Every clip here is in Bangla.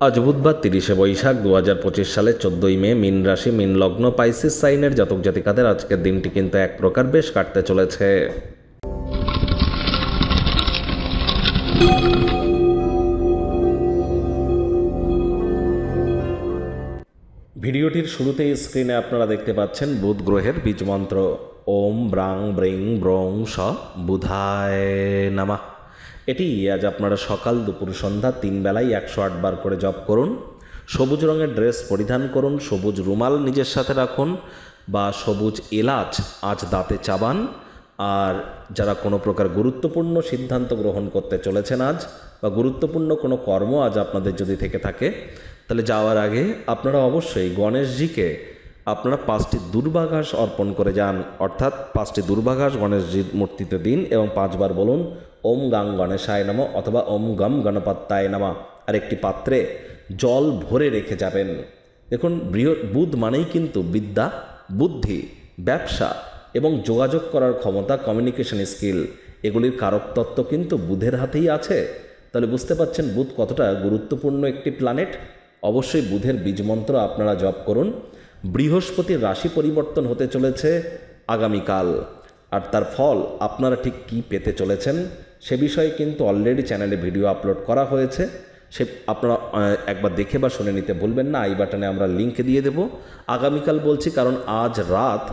আজ বুধবার 30শে বৈশাখ 2025 সালে 14ই মে। মীন রাশি, মীন লগ্ন, পাইসিস সাইনের জাতক জাতিকাদের আজকের দিনটি কিন্তু এক প্রকার বেশ কাটতে চলেছে। ভিডিওটির শুরুতেই স্ক্রিনে আপনারা দেখতে পাচ্ছেন বুধ গ্রহের বীজ মন্ত্র ওম ব্রাং ব্রিং ব্রং স বুধায় নামা। এটি আজ আপনারা সকাল দুপুর সন্ধ্যা 3 বেলায় 108 বার করে জপ করুন। সবুজ রঙের ড্রেস পরিধান করুন, সবুজ রুমাল নিজের সাথে রাখুন বা সবুজ এলাচ আজ দাঁতে চাবান। আর যারা কোনো প্রকার গুরুত্বপূর্ণ সিদ্ধান্ত গ্রহণ করতে চলেছেন আজ, বা গুরুত্বপূর্ণ কোনো কর্ম আজ আপনাদের যদি থেকে থাকে, তাহলে যাওয়ার আগে আপনারা অবশ্যই গণেশজিকে আপনারা 5টি দুর্বাঘাস অর্পণ করে যান। অর্থাৎ 5টি দুর্বাঘাস গণেশজির মূর্তিতে দিন এবং 5 বার বলুন ওম গাং গণেশায় নমঃ অথবা ওম গম গণপত্যায় নমঃ। আর একটি পাত্রে জল ভরে রেখে যাবেন। দেখুন, বুধ মানেই কিন্তু বিদ্যা, বুদ্ধি, ব্যবসা এবং যোগাযোগ করার ক্ষমতা, কমিউনিকেশন স্কিল, এগুলির কারকতত্ত্ব কিন্তু বুধের হাতেই আছে। তাহলে বুঝতে পারছেন বুধ কতটা গুরুত্বপূর্ণ একটি প্ল্যানেট। অবশ্যই বুধের বীজমন্ত্র আপনারা জপ করুন। বৃহস্পতির রাশি পরিবর্তন হতে চলেছে আগামীকাল, আর তার ফল আপনারা ঠিক কী পেতে চলেছেন সে বিষয়ে কিন্তু অলরেডি চ্যানেলে ভিডিও আপলোড করা হয়েছে। সে আপনারা একবার দেখে বা শুনে নিতে ভুলবেন না। আই বাটনে আমরা লিঙ্ক দিয়ে দেব। আগামীকাল বলছি কারণ আজ রাত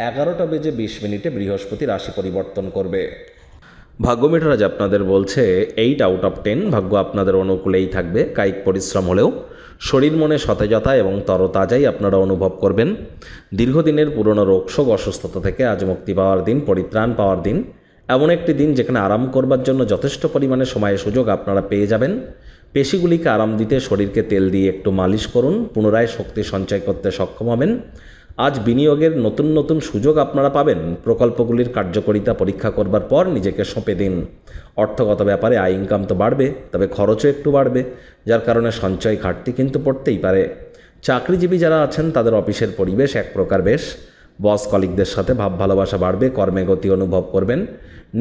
11:20 বৃহস্পতি রাশি পরিবর্তন করবে। ভাগ্যমিটার আজ আপনাদের বলছে 8 আউট অফ 10। ভাগ্য আপনাদের অনুকূলেই থাকবে। কায়িক পরিশ্রম হলেও শরীর মনে সতেজতা এবং তরতাজাই আপনারা অনুভব করবেন। দীর্ঘদিনের পুরনো রোগশোক, অসুস্থতা থেকে আজ মুক্তি পাওয়ার দিন, পরিত্রাণ পাওয়ার দিন। এমন একটি দিন যেখানে আরাম করবার জন্য যথেষ্ট পরিমাণে সময় সুযোগ আপনারা পেয়ে যাবেন। পেশিগুলিকে আরাম দিতে শরীরকে তেল দিয়ে একটু মালিশ করুন, পুনরায় শক্তি সঞ্চয় করতে সক্ষম হবেন। আজ বিনিয়োগের নতুন নতুন সুযোগ আপনারা পাবেন। প্রকল্পগুলির কার্যকারিতা পরীক্ষা করবার পর নিজেকে সঁপে দিন। অর্থগত ব্যাপারে আয় ইনকাম তো বাড়বে, তবে খরচও একটু বাড়বে, যার কারণে সঞ্চয় ঘাটতি কিন্তু পড়তেই পারে। চাকরিজীবী যারা আছেন তাদের অফিসের পরিবেশ এক প্রকার বেশ। বস কলিগদের সাথে ভাব ভালোবাসা বাড়বে, কর্মে গতি অনুভব করবেন।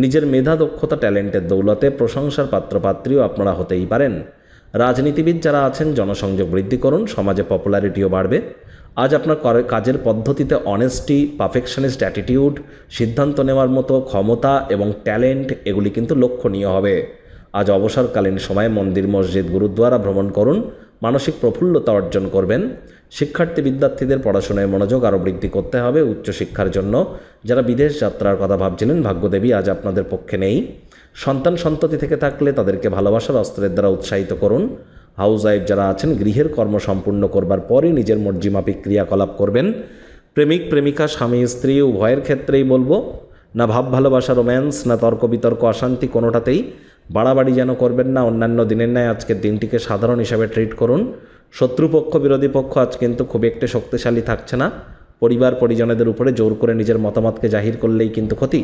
নিজের মেধা, দক্ষতা, ট্যালেন্টের দৌলতে প্রশংসার পাত্রপাত্রীও আপনারা হতেই পারেন। রাজনীতিবিদ যারা আছেন জনসংযোগ বৃদ্ধি করুন, সমাজে পপুলারিটিও বাড়বে। আজ আপনার কাজের পদ্ধতিতে অনেস্টি, পারফেকশনিস্ট অ্যাটিটিউড, সিদ্ধান্ত নেওয়ার মতো ক্ষমতা এবং ট্যালেন্ট এগুলি কিন্তু লক্ষণীয় হবে। আজ অবসরকালীন সময়ে মন্দির, মসজিদ, গুরুদ্বারা ভ্রমণ করুন, মানসিক প্রফুল্লতা অর্জন করবেন। শিক্ষার্থী বিদ্যার্থীদের পড়াশোনায় মনোযোগ আরও বৃদ্ধি করতে হবে। উচ্চশিক্ষার জন্য যারা বিদেশ যাত্রার কথা ভাবছিলেন, ভাগ্যদেবী আজ আপনাদের পক্ষে নেই। সন্তান সন্ততি থেকে থাকলে তাদেরকে ভালোবাসার অস্ত্রের দ্বারা উৎসাহিত করুন। হাউস ওয়াইফ যারা আছেন গৃহের কর্ম সম্পূর্ণ করবার পরই নিজের মর্জিমাফিক ক্রিয়াকলাপ করবেন। প্রেমিক প্রেমিকা, স্বামী স্ত্রী উভয়ের ক্ষেত্রেই বলবো, না ভাব ভালোবাসা, রোম্যান্স, না তর্ক বিতর্ক, অশান্তি, কোনোটাতেই বাড়াবাড়ি যেন করবেন না। অন্যান্য দিনের ন্যায় আজকের দিনটিকে সাধারণ হিসাবে ট্রিট করুন। শত্রুপক্ষ, বিরোধী পক্ষ আজ কিন্তু খুব একটি শক্তিশালী থাকছে না। পরিবার পরিজনদের উপরে জোর করে নিজের মতামতকে জাহির করলেই কিন্তু ক্ষতি।